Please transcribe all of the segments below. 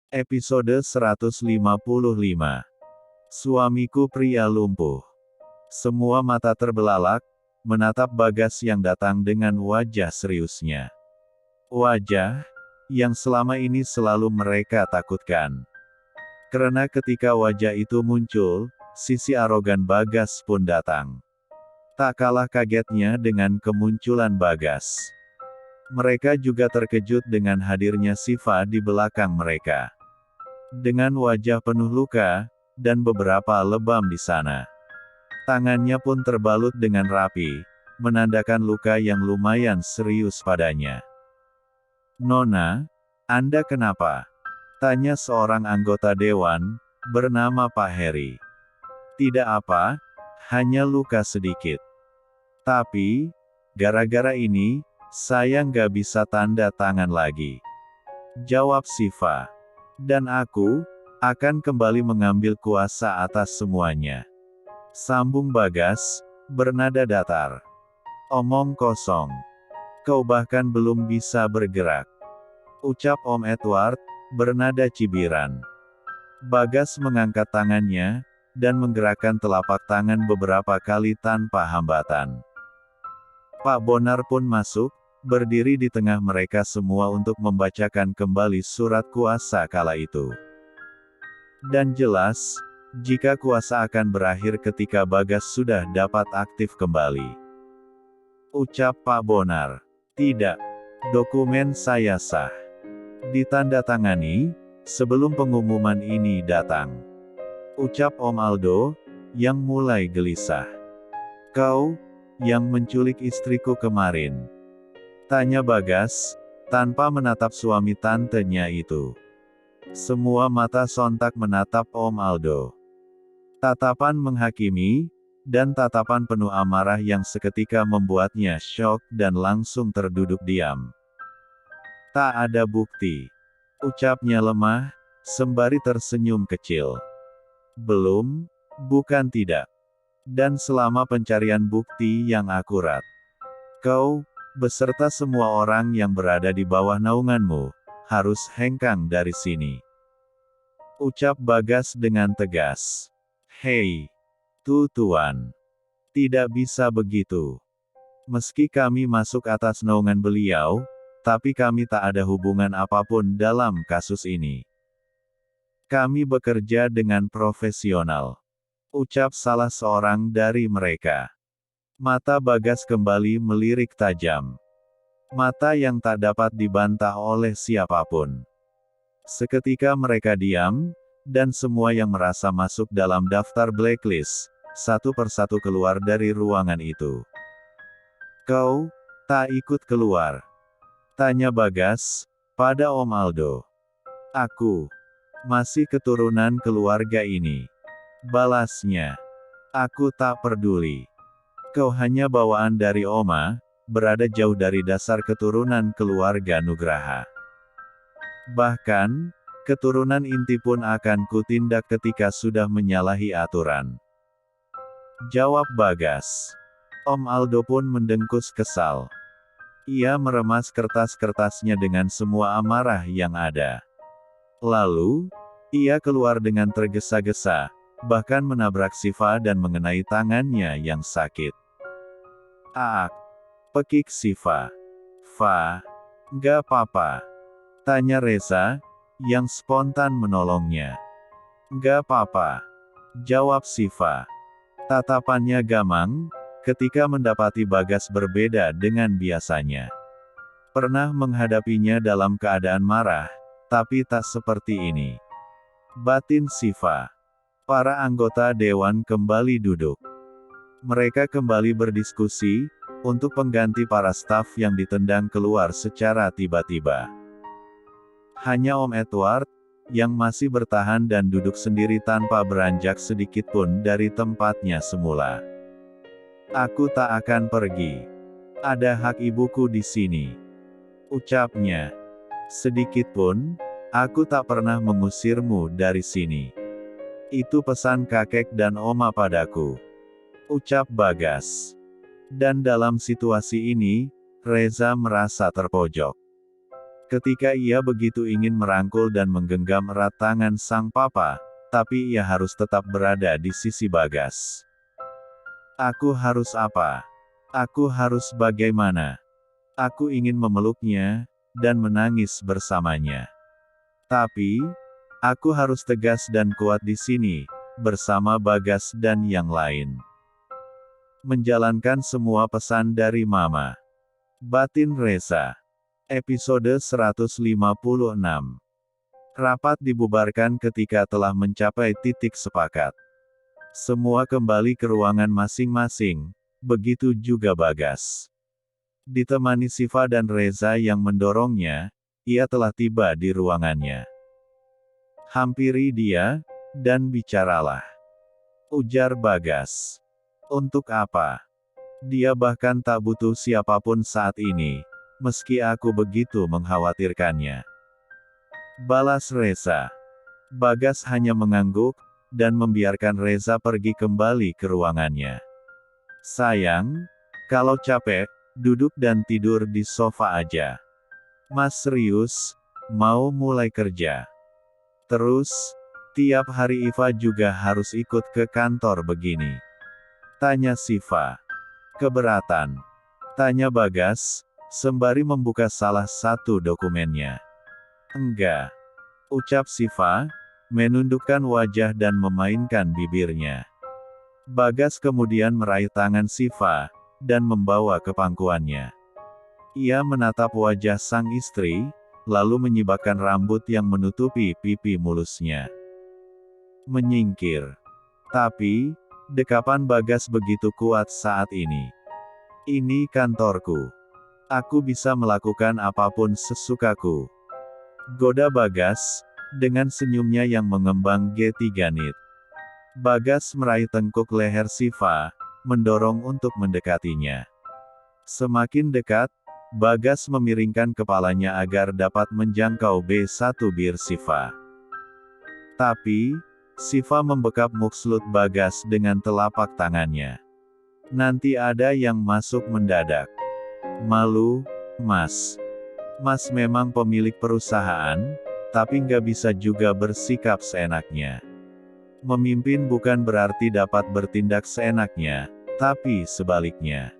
Episode 155. Suamiku pria lumpuh. Semua mata terbelalak, menatap Bagas yang datang dengan wajah seriusnya. Wajah, yang selama ini selalu mereka takutkan. Karena ketika wajah itu muncul, sisi arogan Bagas pun datang. Tak kalah kagetnya dengan kemunculan Bagas. Mereka juga terkejut dengan hadirnya Siva di belakang mereka. Dengan wajah penuh luka, dan beberapa lebam di sana. Tangannya pun terbalut dengan rapi, menandakan luka yang lumayan serius padanya. "Nona, Anda kenapa?" tanya seorang anggota dewan, bernama Pak Heri. "Tidak apa, hanya luka sedikit. Tapi, gara-gara ini, saya nggak bisa tanda tangan lagi," jawab Siva. "Dan aku akan kembali mengambil kuasa atas semuanya," sambung Bagas, bernada datar. "Omong kosong. Kau bahkan belum bisa bergerak," ucap Om Edward, bernada cibiran. Bagas mengangkat tangannya, dan menggerakkan telapak tangan beberapa kali tanpa hambatan. Pak Bonar pun masuk, berdiri di tengah mereka semua untuk membacakan kembali surat kuasa kala itu. Dan jelas, jika kuasa akan berakhir ketika Bagas sudah dapat aktif kembali. Ucap Pak Bonar. "Tidak. Dokumen saya sah. Ditandatangani, sebelum pengumuman ini datang," ucap Om Aldo, yang mulai gelisah. "Kau, yang menculik istriku kemarin?" tanya Bagas, tanpa menatap suami tantenya itu. Semua mata sontak menatap Om Aldo. Tatapan menghakimi, dan tatapan penuh amarah yang seketika membuatnya syok dan langsung terduduk diam. "Tak ada bukti," ucapnya lemah, sembari tersenyum kecil. "Belum, bukan tidak. Dan selama pencarian bukti yang akurat, kau, beserta semua orang yang berada di bawah naunganmu, harus hengkang dari sini," ucap Bagas dengan tegas. "Hei, Tuan. Tidak bisa begitu. Meski kami masuk atas naungan beliau, tapi kami tak ada hubungan apapun dalam kasus ini. Kami bekerja dengan profesional," ucap salah seorang dari mereka. Mata Bagas kembali melirik tajam. Mata yang tak dapat dibantah oleh siapapun. Seketika mereka diam, dan semua yang merasa masuk dalam daftar blacklist, satu persatu keluar dari ruangan itu. "Kau, tak ikut keluar?" tanya Bagas, pada Om Aldo. "Aku masih keturunan keluarga ini," balasnya. "Aku tak peduli. Kau hanya bawaan dari Oma, berada jauh dari dasar keturunan keluarga Nugraha. Bahkan, keturunan inti pun akan kutindak ketika sudah menyalahi aturan," jawab Bagas. Om Aldo pun mendengkus kesal. Ia meremas kertas-kertasnya dengan semua amarah yang ada. Lalu, ia keluar dengan tergesa-gesa, bahkan menabrak Siva dan mengenai tangannya yang sakit. "Aak!" pekik Siva. "Va, nggak apa-apa?" tanya Reza, yang spontan menolongnya. "Nggak apa-apa," jawab Siva. Tatapannya gamang, ketika mendapati Bagas berbeda dengan biasanya. Pernah menghadapinya dalam keadaan marah, tapi tak seperti ini. Batin Siva. Para anggota dewan kembali duduk. Mereka kembali berdiskusi, untuk pengganti para staf yang ditendang keluar secara tiba-tiba. Hanya Om Edward, yang masih bertahan dan duduk sendiri tanpa beranjak sedikit pun dari tempatnya semula. "Aku tak akan pergi. Ada hak ibuku di sini," ucapnya. "Sedikit pun, aku tak pernah mengusirmu dari sini. Itu pesan kakek dan oma padaku," ucap Bagas. Dan dalam situasi ini, Reza merasa terpojok. Ketika ia begitu ingin merangkul dan menggenggam erat tangan sang papa, tapi ia harus tetap berada di sisi Bagas. Aku harus apa? Aku harus bagaimana? Aku ingin memeluknya, dan menangis bersamanya. Tapi, aku harus tegas dan kuat di sini, bersama Bagas dan yang lain. Menjalankan semua pesan dari Mama. Batin Reza. Episode 156. Rapat dibubarkan ketika telah mencapai titik sepakat. Semua kembali ke ruangan masing-masing, begitu juga Bagas. Ditemani Siva dan Reza yang mendorongnya, ia telah tiba di ruangannya. Hampiri dia, dan bicaralah. Ujar Bagas. Untuk apa? Dia bahkan tak butuh siapapun saat ini, meski aku begitu mengkhawatirkannya. Balas Reza. Bagas hanya mengangguk, dan membiarkan Reza pergi kembali ke ruangannya. Sayang, kalau capek, duduk dan tidur di sofa aja. Mas serius, mau mulai kerja. Terus, tiap hari Iva juga harus ikut ke kantor begini. Tanya Siva. Keberatan? Tanya Bagas, sembari membuka salah satu dokumennya. Enggak. Ucap Siva, menundukkan wajah dan memainkan bibirnya. Bagas kemudian meraih tangan Siva, dan membawa ke pangkuannya. Ia menatap wajah sang istri, lalu menyibakkan rambut yang menutupi pipi mulusnya. Menyingkir. Tapi, dekapan Bagas begitu kuat saat ini. Ini kantorku. Aku bisa melakukan apapun sesukaku. Goda Bagas, dengan senyumnya yang mengembang G3 nit. Bagas meraih tengkuk leher Siva, mendorong untuk mendekatinya. Semakin dekat, Bagas memiringkan kepalanya agar dapat menjangkau B1 bir Siva. Tapi, Siva membekap mukslut Bagas dengan telapak tangannya. Nanti ada yang masuk mendadak. Malu, Mas. Mas memang pemilik perusahaan, tapi nggak bisa juga bersikap seenaknya. Memimpin bukan berarti dapat bertindak seenaknya, tapi sebaliknya.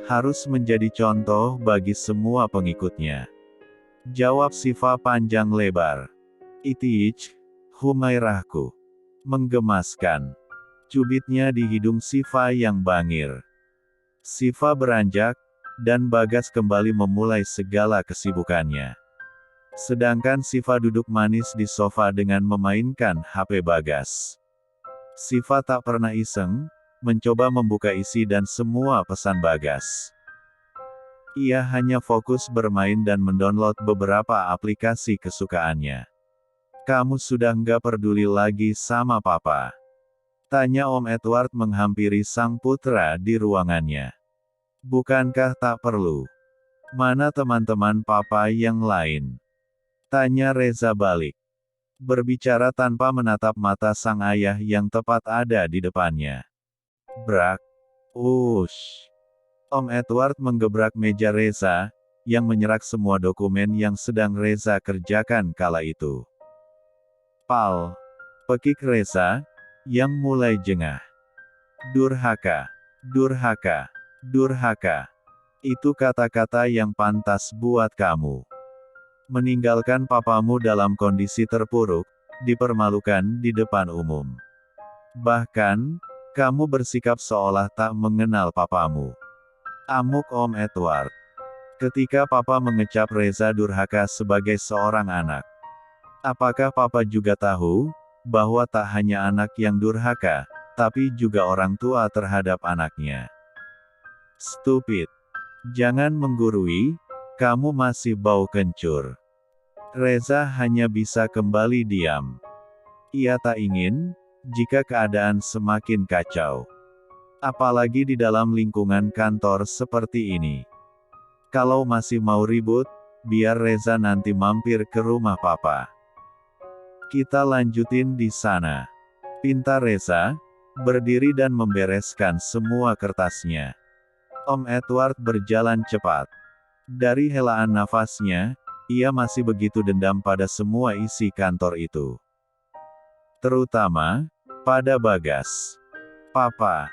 Harus menjadi contoh bagi semua pengikutnya. Jawab Siva panjang lebar. Itich, Humairahku. Menggemaskan. Cubitnya di hidung Siva yang bangir. Siva beranjak, dan Bagas kembali memulai segala kesibukannya. Sedangkan Siva duduk manis di sofa dengan memainkan HP Bagas. Siva tak pernah iseng, mencoba membuka isi dan semua pesan Bagas. Ia hanya fokus bermain dan mendownload beberapa aplikasi kesukaannya. Kamu sudah nggak peduli lagi sama papa? Tanya Om Edward menghampiri sang putra di ruangannya. Bukankah tak perlu? Mana teman-teman papa yang lain? Tanya Reza balik. Berbicara tanpa menatap mata sang ayah yang tepat ada di depannya. Brak. Ush. Om Edward menggebrak meja Reza, yang menyerak semua dokumen yang sedang Reza kerjakan kala itu. Pal. Pekik Reza, yang mulai jengah. Durhaka. Durhaka. Durhaka. Itu kata-kata yang pantas buat kamu. Meninggalkan papamu dalam kondisi terpuruk, dipermalukan di depan umum. Bahkan, kamu bersikap seolah tak mengenal papamu. Amuk Om Edward. Ketika papa mengecap Reza durhaka sebagai seorang anak. Apakah papa juga tahu, bahwa tak hanya anak yang durhaka, tapi juga orang tua terhadap anaknya? Stupid. Jangan menggurui, kamu masih bau kencur. Reza hanya bisa kembali diam. Ia tak ingin, jika keadaan semakin kacau. Apalagi di dalam lingkungan kantor seperti ini. Kalau masih mau ribut, biar Reza nanti mampir ke rumah papa. Kita lanjutin di sana. Pinta Reza, berdiri dan membereskan semua kertasnya. Om Edward berjalan cepat. Dari helaan nafasnya, ia masih begitu dendam pada semua isi kantor itu. Terutama, pada Bagas. Papa.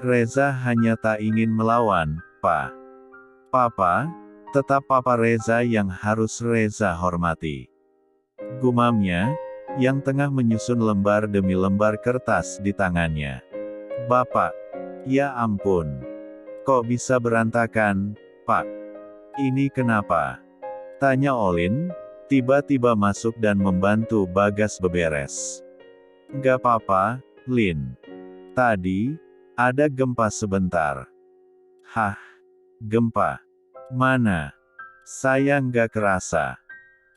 Reza hanya tak ingin melawan, Pak. Papa, tetap Papa Reza yang harus Reza hormati. Gumamnya, yang tengah menyusun lembar demi lembar kertas di tangannya. Bapak. Ya ampun. Kok bisa berantakan, Pak? Ini kenapa? Tanya Olin, tiba-tiba masuk dan membantu Bagas beberes. Gak apa-apa, Lin. Tadi, ada gempa sebentar. Hah? Gempa? Mana? Saya nggak kerasa.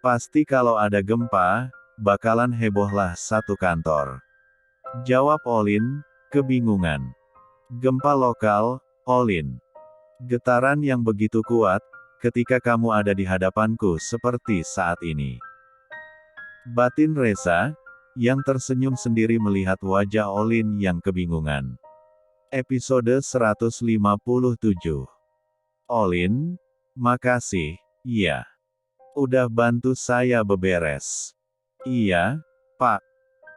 Pasti kalau ada gempa, bakalan hebohlah satu kantor. Jawab Olin, kebingungan. Gempa lokal, Olin. Getaran yang begitu kuat, ketika kamu ada di hadapanku seperti saat ini. Batin Reza, yang tersenyum sendiri melihat wajah Olin yang kebingungan. Episode 157. Olin, makasih, iya. Udah bantu saya beberes. Iya, Pak.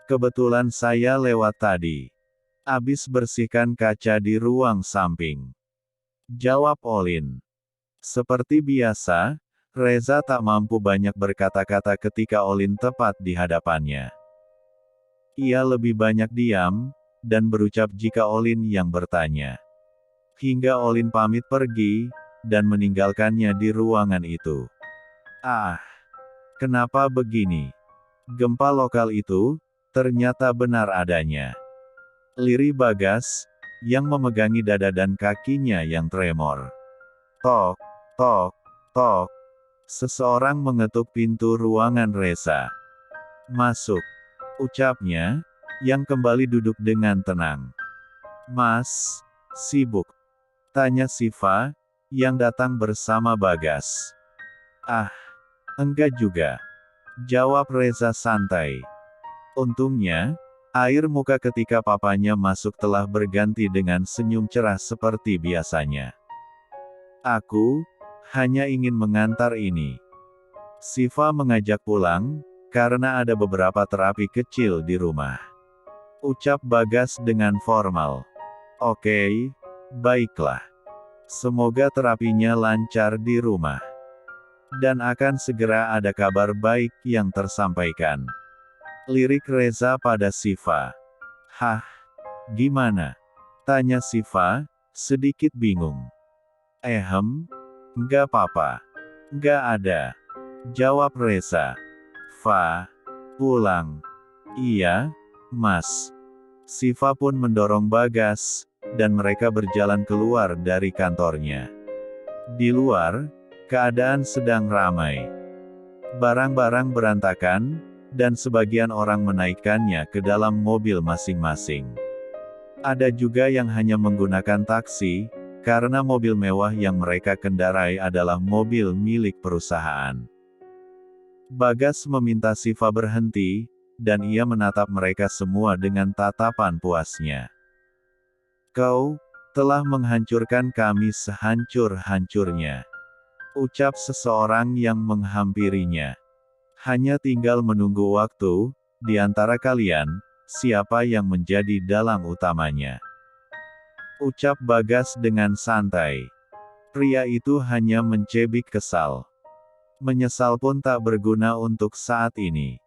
Kebetulan saya lewat tadi. Abis bersihkan kaca di ruang samping. Jawab Olin. Seperti biasa, Reza tak mampu banyak berkata-kata ketika Olin tepat di hadapannya. Ia lebih banyak diam, dan berucap jika Olin yang bertanya. Hingga Olin pamit pergi, dan meninggalkannya di ruangan itu. Ah, kenapa begini? Gempa lokal itu, ternyata benar adanya. Lirih Bagas, yang memegangi dada dan kakinya yang tremor. Tok, tok, tok. Seseorang mengetuk pintu ruangan Reza. Masuk. Ucapnya, yang kembali duduk dengan tenang. Mas, sibuk? Tanya Siva, yang datang bersama Bagas. Ah, enggak juga. Jawab Reza santai. Untungnya, air muka ketika papanya masuk telah berganti dengan senyum cerah seperti biasanya. Aku hanya ingin mengantar ini. Siva mengajak pulang, karena ada beberapa terapi kecil di rumah. Ucap Bagas dengan formal. Oke, baiklah. Semoga terapinya lancar di rumah. Dan akan segera ada kabar baik yang tersampaikan. Lirik Reza pada Siva. Hah? Gimana? Tanya Siva, sedikit bingung. Nggak apa-apa. Nggak ada. Jawab Reza. Pulang. Iya, Mas. Siva pun mendorong Bagas, dan mereka berjalan keluar dari kantornya. Di luar, keadaan sedang ramai. Barang-barang berantakan, dan sebagian orang menaikkannya ke dalam mobil masing-masing. Ada juga yang hanya menggunakan taksi, karena mobil mewah yang mereka kendarai adalah mobil milik perusahaan. Bagas meminta Siva berhenti, dan ia menatap mereka semua dengan tatapan puasnya. Kau telah menghancurkan kami sehancur-hancurnya. Ucap seseorang yang menghampirinya. Hanya tinggal menunggu waktu, di antara kalian, siapa yang menjadi dalang utamanya. Ucap Bagas dengan santai. Pria itu hanya mencebik kesal. Menyesal pun tak berguna untuk saat ini.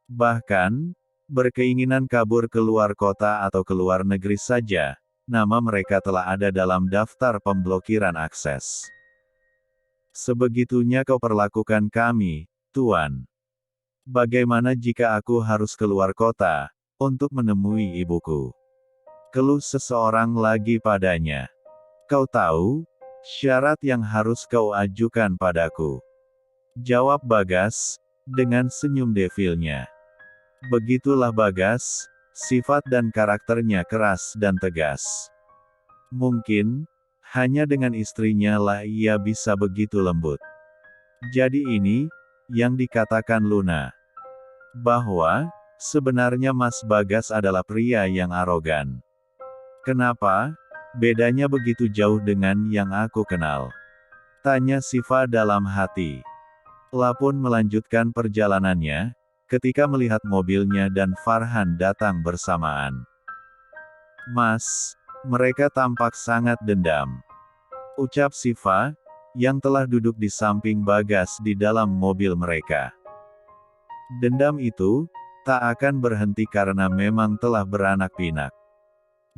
Bahkan, berkeinginan kabur keluar kota atau keluar negeri saja, nama mereka telah ada dalam daftar pemblokiran akses. Sebegitunya kau perlakukan kami, Tuan. Bagaimana jika aku harus keluar kota, untuk menemui ibuku? Keluh seseorang lagi padanya. Kau tahu, syarat yang harus kau ajukan padaku. Jawab Bagas, dengan senyum devilnya. Begitulah Bagas, sifat dan karakternya keras dan tegas. Mungkin, hanya dengan istrinya lah ia bisa begitu lembut. Jadi ini, yang dikatakan Luna. Bahwa, sebenarnya Mas Bagas adalah pria yang arogan. Kenapa? Bedanya begitu jauh dengan yang aku kenal. Tanya Siva dalam hati. La pun melanjutkan perjalanannya, ketika melihat mobilnya dan Farhan datang bersamaan. "Mas, mereka tampak sangat dendam," ucap Siva, yang telah duduk di samping Bagas di dalam mobil mereka. "Dendam itu tak akan berhenti karena memang telah beranak pinak,"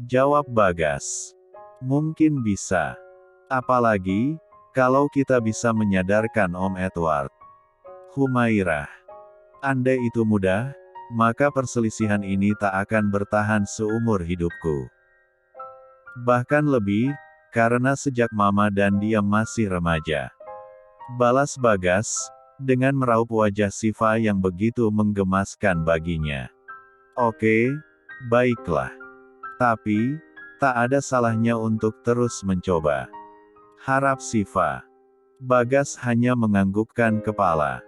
jawab Bagas. "Mungkin bisa. Apalagi, kalau kita bisa menyadarkan Om Edward." Humairah. "Andai itu mudah, maka perselisihan ini tak akan bertahan seumur hidupku. Bahkan lebih, karena sejak Mama dan dia masih remaja," balas Bagas, dengan meraup wajah Siva yang begitu menggemaskan baginya. "Oke, baiklah. Tapi, tak ada salahnya untuk terus mencoba," harap Siva. Bagas hanya menganggukkan kepala.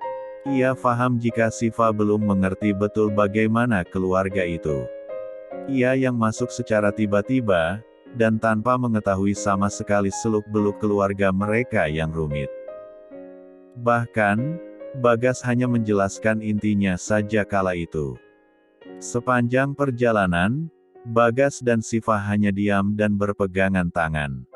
Ia paham jika Siva belum mengerti betul bagaimana keluarga itu. Ia yang masuk secara tiba-tiba, dan tanpa mengetahui sama sekali seluk-beluk keluarga mereka yang rumit. Bahkan, Bagas hanya menjelaskan intinya saja kala itu. Sepanjang perjalanan, Bagas dan Siva hanya diam dan berpegangan tangan.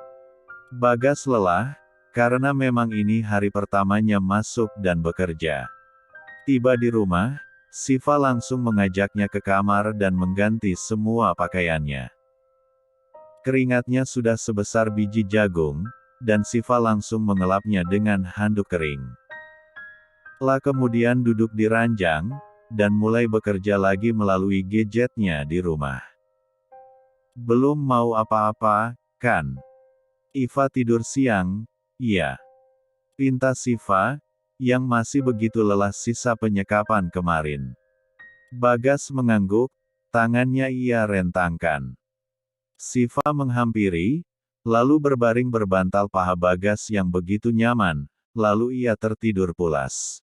Bagas lelah, karena memang ini hari pertamanya masuk dan bekerja. Tiba di rumah, Siva langsung mengajaknya ke kamar dan mengganti semua pakaiannya. Keringatnya sudah sebesar biji jagung, dan Siva langsung mengelapnya dengan handuk kering. La kemudian duduk di ranjang, dan mulai bekerja lagi melalui gadgetnya di rumah. "Belum mau apa-apa, kan? Iva tidur siang, iya?" pinta Siva, yang masih begitu lelah sisa penyekapan kemarin. Bagas mengangguk, tangannya ia rentangkan. Siva menghampiri, lalu berbaring berbantal paha Bagas yang begitu nyaman, lalu ia tertidur pulas.